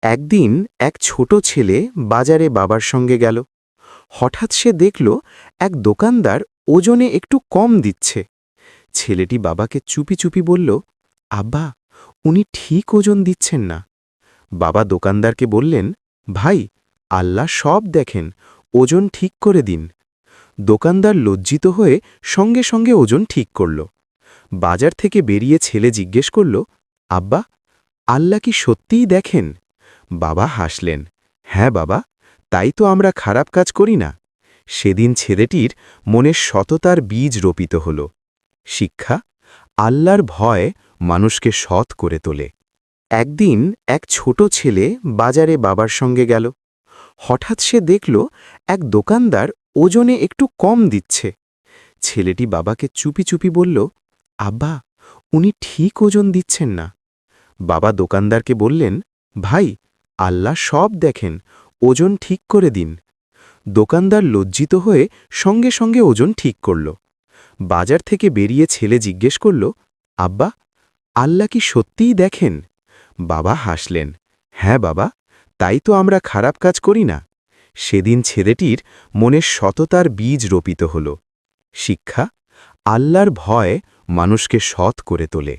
একদিন এক ছোট ছেলে বাজারে বাবার সঙ্গে গেল। হঠাৎ সে দেখল এক দোকানদার ওজনে একটু কম দিচ্ছে। ছেলেটি বাবাকে চুপি চুপি বলল, আব্বা, উনি ঠিক ওজন দিচ্ছেন না। বাবা দোকানদারকে বললেন, ভাই, আল্লাহ সব দেখেন, ওজন ঠিক করে দিন। দোকানদার লজ্জিত হয়ে সঙ্গে সঙ্গে ওজন ঠিক করল। বাজার থেকে বেরিয়ে ছেলে জিজ্ঞেস করল, আব্বা, আল্লাহ কি সত্যিই দেখেন? বাবা হাসলেন, হ্যাঁ বাবা, তাই তো আমরা খারাপ কাজ করি না। সেদিন ছেলেটির মনে সততার বীজ রোপিত হল। শিক্ষা: আল্লাহর ভয় মানুষকে সৎ করে তোলে। একদিন এক ছোট ছেলে বাজারে বাবার সঙ্গে গেল। হঠাৎ সে দেখল এক দোকানদার ওজনে একটু কম দিচ্ছে। ছেলেটি বাবাকে চুপি চুপি বলল, আব্বা, উনি ঠিক ওজন দিচ্ছেন না। বাবা দোকানদারকে বললেন, ভাই, আল্লাহ সব দেখেন, ওজন ঠিক করে দিন। দোকানদার লজ্জিত হয়ে সঙ্গে সঙ্গে ওজন ঠিক করল। বাজার থেকে বেরিয়ে ছেলে জিজ্ঞেস করল, আব্বা, আল্লাহ কি সত্যিই দেখেন? বাবা হাসলেন, হ্যাঁ বাবা, তাই তো আমরা খারাপ কাজ করি না। সেদিন ছেলেটির মনে সততার বীজ রোপিত হল। শিক্ষা: আল্লাহর ভয় মানুষকে সৎ করে তোলে।